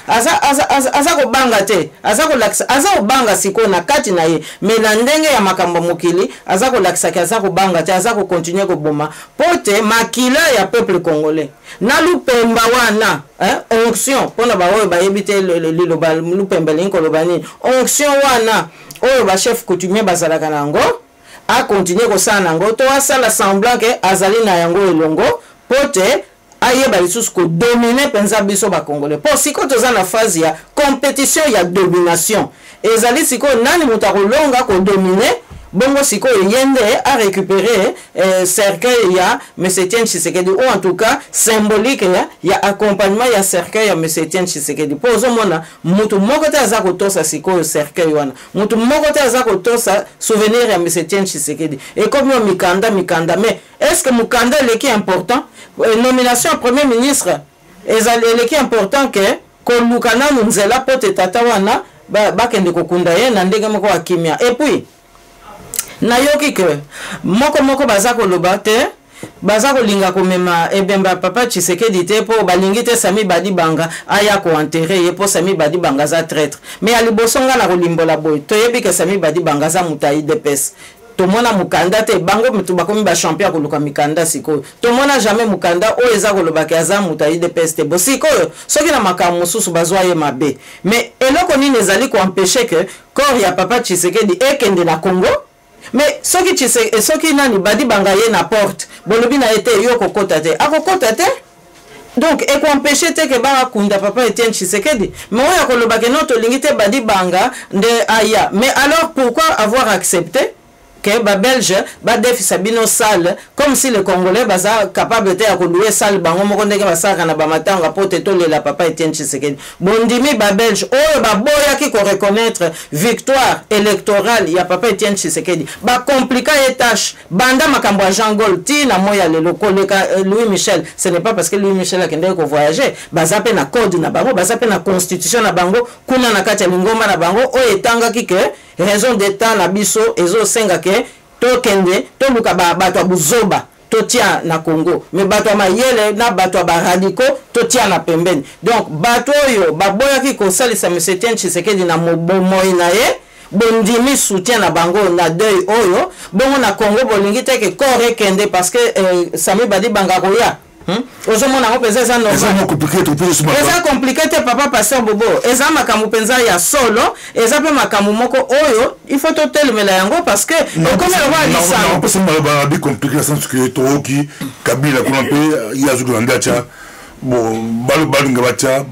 banga te azako lakisa azako banga siko na kati na ye mais na ndenge ya makambo mokili azako lakisa ki azako banga te azako continuer ko boma pote makila ya peuple congolais na lupemba wana onction pona ba oyo ba yebite liloba lupemba linko lobani onction wana oyo ba chef coutumier bazalaka nango a continuer ko sana nango to asala semblant que azali na yango elongo pote ayeba lisusu ko dominer penza biso ba congolais po siko toza na phase ya compétition ya domination ezali siko nani mutakolonga ko dominer bongo siko yende a récupérer cercueil ya M. Tshisekedi ou en tout cas symbolique ya accompagnement ya cercueil ya M. Tshisekedi po ozomona mutu moko te aza kotosa siko cercueil wana mutu moko te aza kotosa souvenir ya M. Tshisekedi et comme yo mikanda mais est-ce que mukanda leki important nomination premier ministre ezali leki important que kolukana nzela pote tata wana bakende kokunda ye na ndenge moko wa kimia et puis nayoki ke moko baza koloba te baza kolinga komema ebemba papa Tshisekedi te po balingi te Sami Badibanga aya ko enterrer ye po Sami Badibanga za traître mais ali bosonga na kolimbola boy toyebi ke Sami Badibanga za mutayi depes tomona mukanda te bango mutu bakomi ba champion koluka mikanda siko tomona jamais mukanda o eza koloba ke aza mutayi depes te bosiko soki na makamu mususu bazwa ye mabe mais eloko nini ezali ko empêcher que corps ya papa Tshisekedi ekende na Congo. Mais soki nani Badibanga ye na porte bolobi na ete yo kokota te akokota te donc et ko empêcher te ke ba kunda papa Etienne Tshisekedi mais oya koloba ke noto lingite Badibanga de aya mais alors pourquoi avoir accepté que ba belge ba defi sabino salle comme si le congolais baza capable de louer salle bango moko ndenge basaka na ba matanga pote to la papa Etienne Tshisekedi bondimi ba belge oyo ba boya ki ko reconnaître victoire électorale ya papa Etienne Tshisekedi ba compliquer les tâches banda makambo ya Jean Gol ti na moya le lokoleka Louis Michel ce n'est pas parce que Louis Michel a kende ko voyager baza pe na code na bango baza pe na constitution na bango kuna na kati ya lingomba na bango oyo etanga ki ke raison d'état na biso ezo senga ke to kende to luka bato buzoba to tia na Congo mais bato mayele na bato ba radiko to tia na pembeni donc bato yo baboya ki ko salisa M. Tshisekedi na mobomoyi na ye bondimi soutien na bango na deuil oyo bongo na Congo bolingi te ke corps kende parce que Sami Badibanga koya ozomona ngo penza za normal eza compliqué te papa pasteur Bobo eza makamu penza ya solo eza pe makamu moko oyo il faut to telemela yango parce que comme le roi dit ça on peut se mal compliqué sans que toki Kabila kuna pe ya zuganda cha bon balinga bacha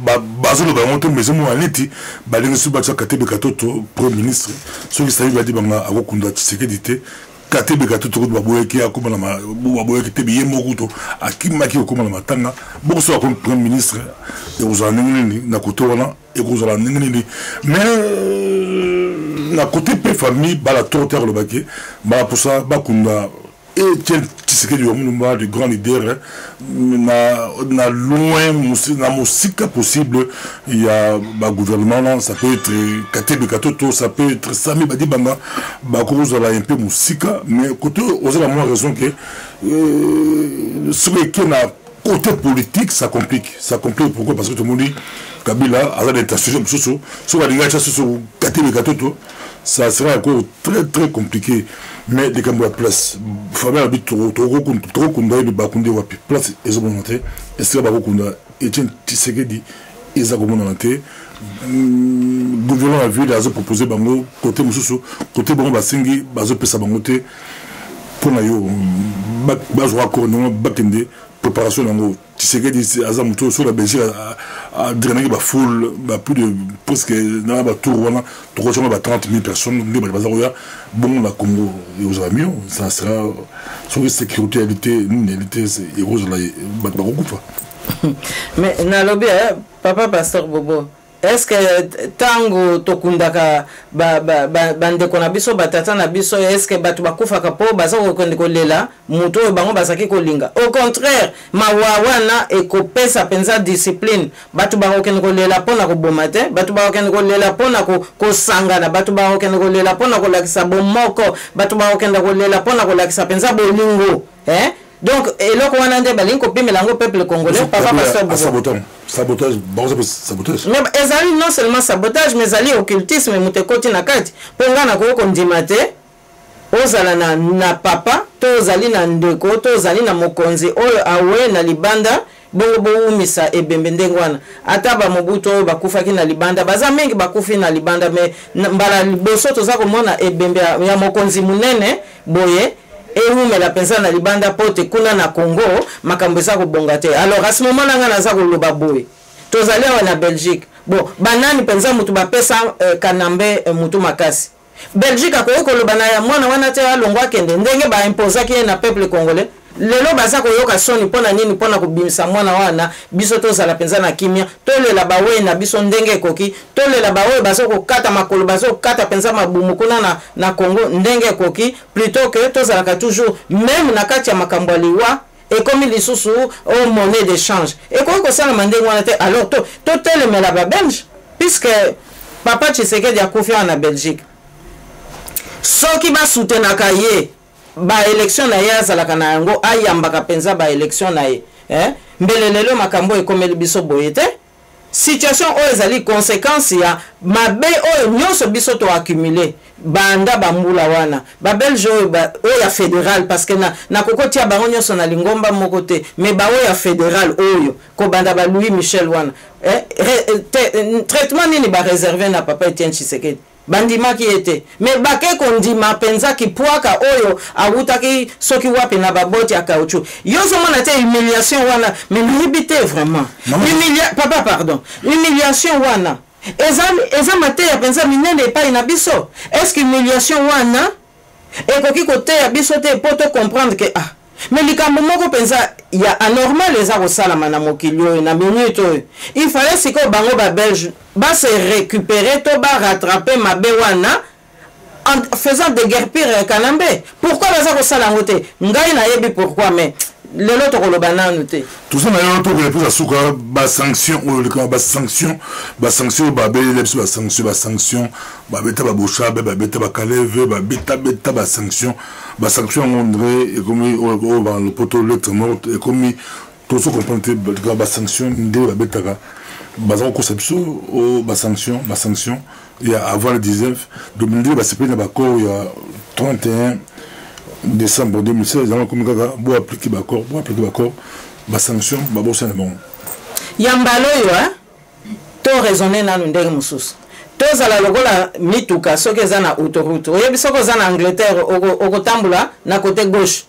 bazolo ba moto mais mo aliti balinga su bacha Katebe Katoto premier ministre so ki Sami Badibanga akokunda Tshisekedi te Katebe Katoto ko baboyeki akoma na baboyeki te biye mokuto akimaki okoma na matanga boko so comme premier ministre et aux anengini na koto wana et aux anengini mais na côté pe famille bala torter le baké ba pour ça bakunda et Tshisekedi Lumumba de grand leader na loin na musika possible il y a ba gouvernement là ça peut être Katebe Katoto ça peut être Sami Badibanga ba cause la un peu musika mais côté aux la moins raison que ce qui est na côté politique ça complique pourquoi parce que tout le monde dit Kabila a des tâches sur la ligne sur Katebe Katoto ça sera encore très compliqué mais des camps de place famille habite trop kunda de bakunde wapi place ezomonate est-ce que bakunda Etienne Tshisekedi ezakomonate gouvernement a vu les proposer bango côté mususu côté bango basingi bazo pesa bango te pona yo bazo accord non bakende préparation nango Tshisekedi azamuto sur la Belgique a drainé ba foule ba plus de presque na ba tour wana to ko 30 000 personnes ni ba bazaroya bon la Congo aux amis ça sera sur la sécurité élité et rose là ba kufa mais na lobby papa pasteur Bobo est-ce que tango tokundaka bandeko na biso batata na biso est-ce que batu bakufaka po baza kokende kolela muto oyo bango bazaki kolinga? Au contraire, mawawana ekopesa penza discipline, batu bakokende kolela pona koboma te, batu bakokende kolela pona kosangana, batu bakokende kolela pona kolakisa bomoko, batu bakokende kolela pona kolakisa penza bolingo. Donc eloko wana nde balingi kopimela yango peuple congolais. Papa pasteur sabotage, sabotage. Mais ezali non seulement sabotage, mais ezali occultisme mutekoti na kati. Ponga na ko ndima te, ozala na papa, to ozali na ndeko, to ozali na mokonzi oyo awe na libanda, bongo boumisa ebembe ndenge wana. Ata ba Mobutu oyo bakufaki na libanda, baza mingi bakufi na libanda, mais mbala liboso toza komona ebembe ya mokonzi munene boye. Et où mais la personne na libanda pote kuna na Congo makambo eza kobonga te. Alors à ce moment là ngana za koloba boye tozali na Belgique, bon banani penza mutu ba pesa kanambe mutu makasi Belgique akoyo koloba na ya mwana wana te alongwa kende ndenge ba imposer ki na peuple congolais. Lelo baza koyoka soni pona nini pona kobimisa mwana wana biso tozala penza na kimia tolela bawe na biso ndenge koki tolela bawe bazo kokata makolo bazo kokata penza mabumu kuna na Congo ndenge koki plutôt que tozala toujours même na kati ya makambo liwa et comme il lisusu au monnaie d'échange et ko sala mandenge wana te. Alors to telemela ba belge puisque papa Tshisekedi a confiance na Belgique soki ba soutenaka ye ba élection na ye azalaka na yango ayambaka penza ba élection na ye mbelelelo makambo ekomeli biso boye te situation oyo ezali conséquence ya mabe oyo nyonso biso to accumuler banda bambula wana ba belge oyo ya fédéral parce que na kokotia bango nyonso na lingomba moko te mais ba oyo ya fédéral oyo ko banda ba Louis Michel wana traitement nini ba réservé na papa Etienne Tshisekedi bandima ki ete mais bake kondima penza ki poaka oyo awutaki soki wapi na baboti ya caoutchouc yozo mona te humiliation wana mais nibité vraiment papa pardon humiliation wana eza mate ya penza minene epai na biso. Est-ce que humiliation wana ekoki kote ya biso te poto comprendre que mais likambo moko penza ya anormal eza kosalama na mokili oyo na minute oyo il fallait siko bango ba belge ba se récupérer to ba rattraper mabe wana en faisant déguerpir kanambe. Pourquoi baza kosala ngo te ngai na yebi pourquoi mais lelo to koloba nanu te tout ça na yo to ko plus asuka ba sanction o le ba sanction ba bele ba sanction ba beta ba bosha ba beta ba kaleve ba beta ba sanction André et comme au dans le poteau lettre morte et comme tout ce qu'on peut ba sanction ndé ba beta ba za ko sabso o ba sanction il y a avant le 19 2002 ba c'est pas ba corps il y a 31 décembre 2016 on comme kaka bo appliquer ba corps ba sanction ba bossa bon yambalo yo to raisonner na ndenge mususu tozala lokola mituka soki eza na autoroute oyebi soki oza na Angleterre okotambula na côté gauche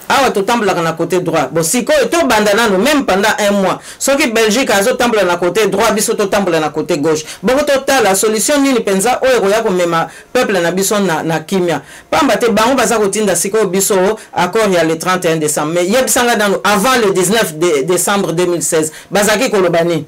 awa totambulaka na côté droit. Bon sikoyo tobanda nanu même pendant un mois soki Belgique azotambula na côté droit biso totambula na côté gauche boko totala solution nini penza oyo koya komema peuple na biso na kimia pamba te bango baza kotinda sikoyo biso accord ya le 31 décembre mais yebisanga nanu avant le 19 décembre 2016 bazaki kolobani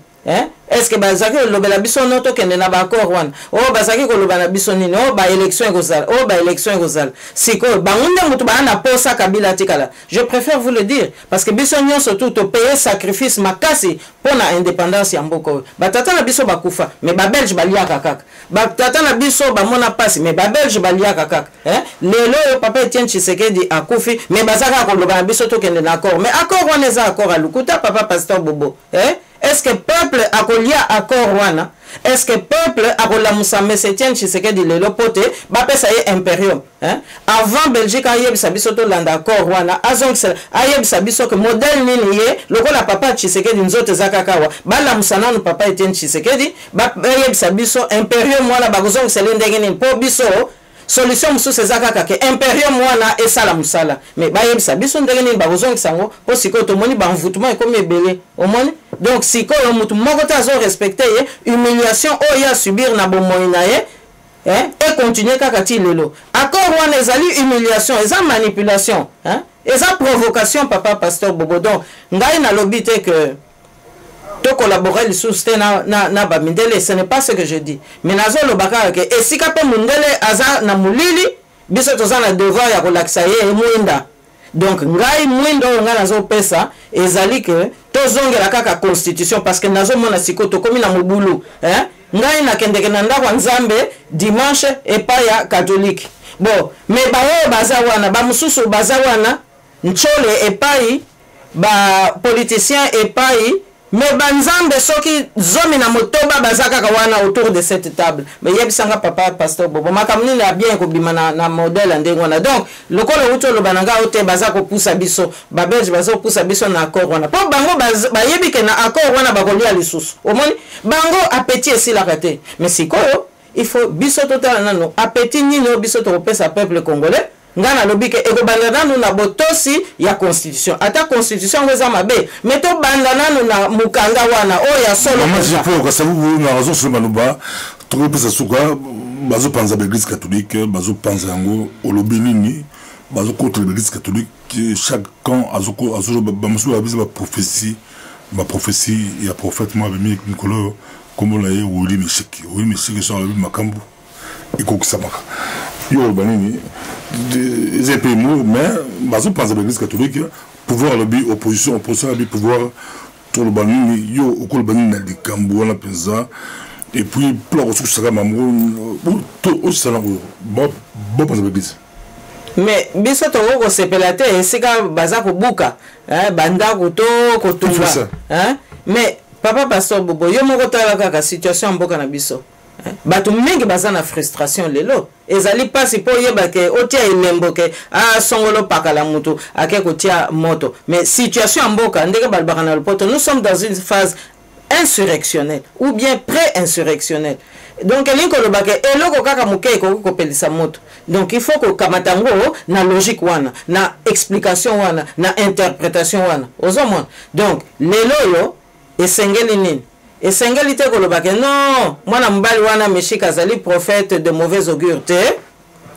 est-ce que bazaki lobela biso noto kende na ba accord wana bazaki koloba na biso nini ba élection ekozala siko bangunde mutu ba na posa Kabila tikala. Je préfère vous le dire parce que biso nyonso tout to payer sacrifice makasi pona indépendance ya mboko batata na biso bakufa mais ba belge baliaka kaka batata na biso ba mona passe mais ba belge baliaka kaka lelo papa Etienne Tshisekedi akufi mais bazaka koloba na biso to kende na accord mais accord wana eza accord alukuta papa pasteur Bobo est-ce que peuple akolia accord wana? Est-ce que peuple akola Moussame Etienne Tshisekedi lelo pote ba pesa ye imperium avant Belgique ayebisa biso to landa accord wana azong ayebisa biso que modèle nini ye lokola papa Tshisekedi nzote zakakawa bala musananu papa Etienne Tshisekedi ba ayebisa biso imperium wana bakozong selendenge nini po biso solution mususu ezaka ke imperium wana esala musala mais bayebisa biso ndenge nini bakozongisa yango po sikoyo tomoni banvutement ekomi ebele omoni. Donc sikoyo mutu moko te azo respecter ye humiliation oyo ya subir na bomoi na ye et continuer kaka ti lelo accord wana ezali humiliation eza manipulation eza provocation papa pasteur Bobo. Donc ngai na lobi te que to collaborer les sousté na ba mindele, ce n'est pas ce que je dis. Mais nazo le baka que et si kape mindele aza na mulili biso toza na devoir ya kolakisa ye mwinda. Donc ngai mwindo nga nazo pesa ezali que tozongela kaka constitution parce que nazo mona sikoto komi na mobulu, hein? Ngai na kendeke na ndako nzambe dimanche epa ya catholique. Bon, mais bayo baza wana ba mususu baza wana nchole epai ba politicien epai mais banzambe soki zomi na motoba bazaka kawana autour de cette table. Mais yebisanga papa pasteur Bobo makamni na bien ko bima na modèle ndengona. Donc lokolo uto lo bananga ote bazako poussa biso ba belge bazako poussa biso na accord wana. Po bango ba yebike na accord wana bakolia lisusu. Omoni bango appétit esi la raté. Mais sikoyo il faut biso total nano appétit nino biso to pesa peuple congolais. Ngana lobike eko bandana nous na botosi ya constitution ata constitution weza mabe meto bandana nous na mukanga wana o ya solo moi je peux que ça vous na raison sur manuba trop pesa suka bazo panza l'église catholique bazo panza yango olobinini bazo contre l'église catholique chaque camp azoko bamusu babiza ba prophétie il y a prophète moi bemi Nikolo comme on l'a eu oui Michiki sur la Bible makambu iko kusamaka yo banini des épées mais bazo penser l'église catholique pouvoir lobby opposition lobby pouvoir tout le banini yo okol banini na likambo na penza et puis plan ko saka mamu tout au salon bon penser l'église mais biso to ko sepelate esika baza ko buka banda ko to ko tumba hein mais papa pasteur Bobo yo moko tala kaka situation mboka na biso bato mingi baza na frustration lelo ezali pasi po yeba ke otia ilembo ke songolo pakala mutu ake kotia moto mais situation mboka ndenge balbaka na lopoto nous sommes dans une phase insurrectionnelle ou bien pré-insurrectionnelle donc elinko lobake eloko kaka muke ko kopelisa moto donc il faut ko kamatango na logique wana na explication wana na interprétation wana ozomona donc lelo yo esengeli nini et singalité kolobake non mwana mbali wana meshika azali prophète de mauvais augure te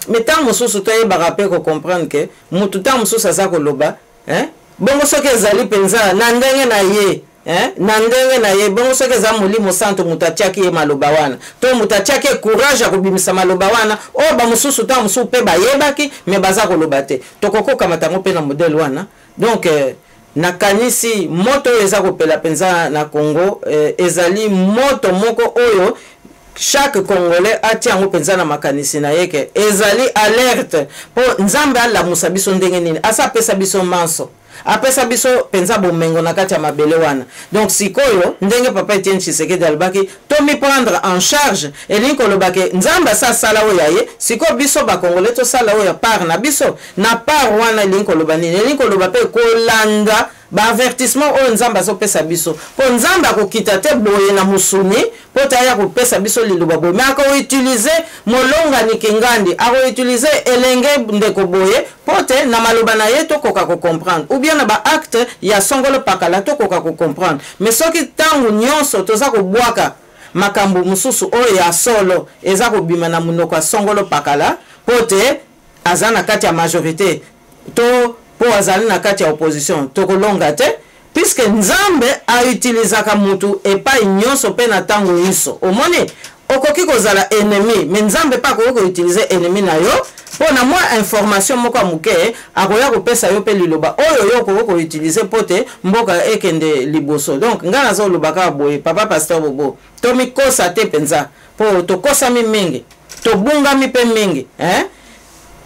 mais tant mususu to yeba pe ko comprendre que mutu tant mususu aza koloba hein bongo soki ezali penza na ndenge na ye hein na ndenge na ye bongo soki eza molimo santo mutatiaki ye maloba wana to mutatiaki courage ya kobimisa maloba wana o ba mususu tant mususu pe bayebaki mais baza koloba te tokoko kamatango pe na modèle wana donc nakanisi moto eza kopela penza na Congo ezali moto moko oyo chaque congolais atiango penza na makanisi na yeke ezali alerte po nzambe ala musa biso ndenge nini asa pesa biso manso apesa biso penza bomengo na kati ya mabele wana donc sikoyo ndenge papa Etienne Tshisekedi alobaki to mi prendre en charge elinko lobake nzamba sa sala oya ye siko biso ba congolais to sala oya par na biso na par wana elinko lobani elinko lobape kolanda ba avertissement o nzamba so pesa biso po nzamba ko kitate boye na musuni po taya ko pesa biso liloba boye mais ako utiliser molonga ni kingandi ako utiliser elenge ndeko boye pote na maloba na ye to koka ko comprendre ou bien na ba acte ya songolo pakala to koka ko comprendre mais soki tangu nyonso toza ko bwaka makambo mususu o ya solo eza ko bima na munoko songolo pakala pote azana kati ya majorité to po azali na kati ya opposition tokolonga te puisque nzambe a utilizaka mutu epai nyonso pe na tango nyonso omoni okoki kozala ennemi mais nzambe pa ko utiliser ennemi na yo po na moi information moko muke akoya kopesa yo pe liloba oyo yo ko utiliser pote mboka ekende liboso donc ngana zo lobaka boye papa pasteur Bobo to mikosa te penza po to kosa mi mingi to bunga mi pe mingi hein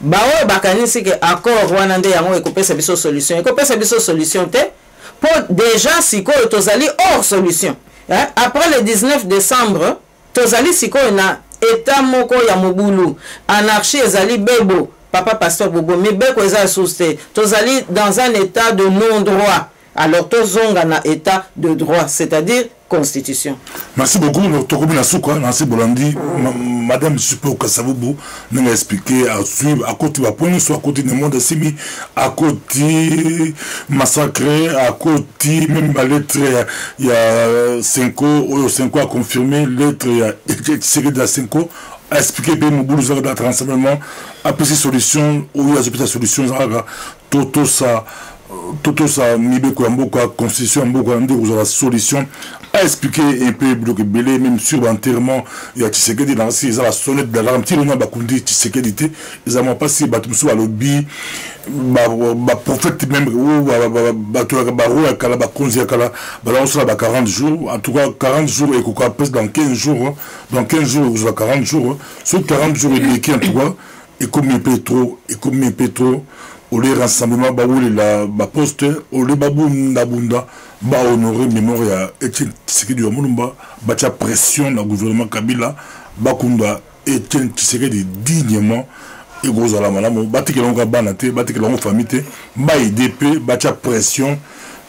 baoyo bakanisi ke accord wana nde yango ekopesa biso solution te po déjà sikoyo tozali hors solution hein? Après le 19 décembre tozali sikoyo na état moko ya mobulu anarchie ezali bebo papa pasteur Bobo mibeko eza suste tozali dans un état de non-droit alors tozonga na état de droit c'est-à-dire constitution. Merci beaucoup. Merci Bolandi. Madame Super Kasavubu nous a expliqué à suivre à côté de point soit à côté du monde simi à côté massacré à côté même la lettre il y a 5 ans a confirmé lettre il y a série de 5 ans a expliqué bien mon boulot de transformation a pris solution ou il y a des solutions tout ça Toto sa nibe kwa mboka constitution mboka ndeko za solution a expliqué un peu bloqué belé même sur l'enterrement il y a Tshisekedi dans la sonnette d'alarme ti longa bakundi Tshisekedi te ils ont passé batumsu à lobby ba prophète même ou ba kala ba konzi kala ba on sera 40 jours en tout cas 40 jours et quoi presque dans 15 jours dans 15 jours vous avez 40 jours sur 40 jours et qui en tout cas et comme pétro au les rassemblement ba ou la ba poste au les babunda bunda ba honorer mémoire ya Etienne Tshisekedi wa Mulumba ba tia pression na gouvernement Kabila ba kunda Etienne Tshisekedi dignement et gros à la malamu ba tikelonga banate ba tikelonga famille te ba IDP ba tia pression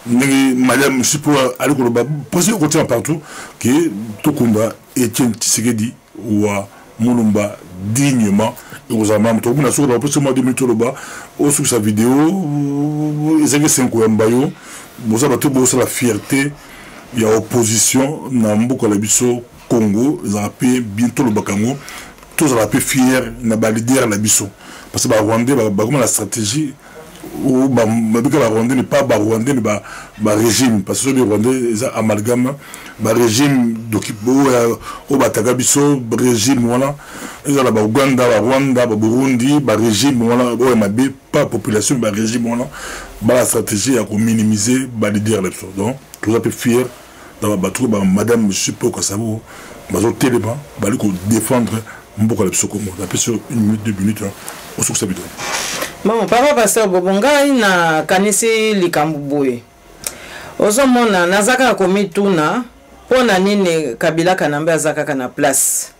madame je peux aller ko ba pression ko tia partout que to kunda Etienne Tshisekedi wa Mulumba dignement et aux amants tout le monde sur la pression de minutes là-bas au sous sa vidéo ils ont 5 mbayo vous avez tout la fierté il y a opposition na mboka la biso Congo ils ont appelé bientôt le Bakango tous ont appelé fier na ba leader la biso parce que ba Rwandais ba comment la stratégie ou ba Rwandais n'est pas ba Rwandais mais ba régime parce que les Rwandais ils amalgame ba régime d'okibo au bataka biso régime voilà ils ont ba Uganda ba Rwanda ba Burundi ba régime voilà o mabe pas population ba régime voilà ba la stratégie à minimiser ba leader la biso donc tous un peu fier dans ba trouver ba madame monsieur Poko Sabo ba zo téléba ba lui défendre mboka la biso Congo la sur 1 minute 2 minutes au succès bidon. Bon, papa pasteur Bobonga na kanisi likambuboye. Ozomona nazaka komi tuna pona nini Kabila kanambe azaka kana place.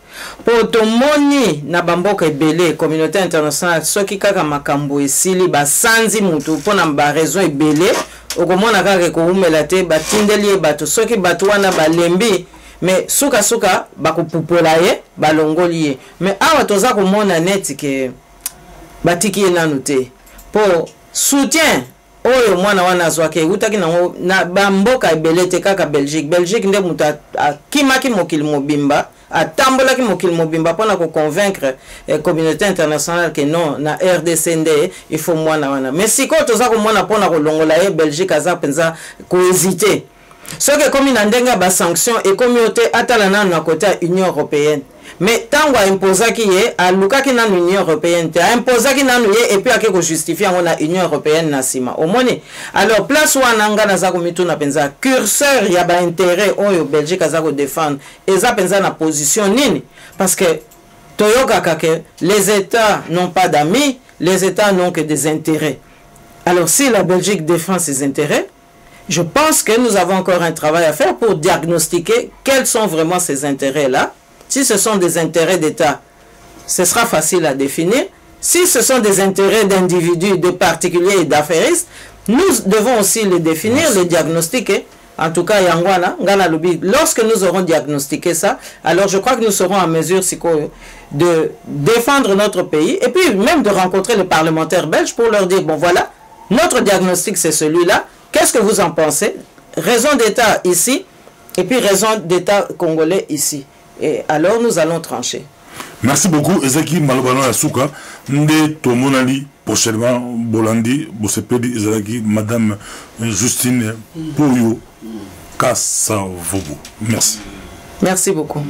Po tomoni na bamboka ebele communauté internationale soki kaka makambo esili basanzi mutu pona ba raison ebele okomona kaka ko umela te batindeli bato soki bato wana balembi mais suka bakupupola ye balongoli ye mais awa toza komona neti ke batiki nanu te po soutien oyo mwana wana azwake utaki na bamboka ebele te kaka Belgique nde mutu akimaki mokili mobimba atambolaki mokili mobimba pona ko convaincre communauté internationale que non na RDC nde il faut mwana wana mais siko toza komona pona kolongola ye Belgique aza penza ko hésiter soki komi na ndenga ba sanction et komi ote atala nanu na côté Union européenne mais tango a imposaki ye alukaki na Union européenne te a imposaki na ye et puis ake ko justifier on a Union européenne na sima omoni alors place wana nga na za ko mituna penza curseur ya ba intérêt oyo Belgique aza ko défendre eza penza na position nini parce que toyoka kake les États n'ont pas d'amis les États n'ont que des intérêts alors si la Belgique défend ses intérêts je pense que nous avons encore un travail à faire pour diagnostiquer quels sont vraiment ces intérêts-là. Si ce sont des intérêts d'État, ce sera facile à définir. Si ce sont des intérêts d'individus, de particuliers et d'affairistes, nous devons aussi les définir, les diagnostiquer. En tout cas, Yangwana, Ngana Lobi, lorsque nous aurons diagnostiqué ça, alors je crois que nous serons en mesure de défendre notre pays et puis même de rencontrer les parlementaires belges pour leur dire, bon voilà, notre diagnostic c'est celui-là. Qu'est-ce que vous en pensez? Raison d'État ici, et puis raison d'État congolais ici. Et alors nous allons trancher. Merci beaucoup, Ezeki Malobano Yasuka. Nde Tomonali, prochainement, Bolandi, Bosepedi, Ezeki, Madame Justine Pouyo Kassavobo. Merci. Merci beaucoup.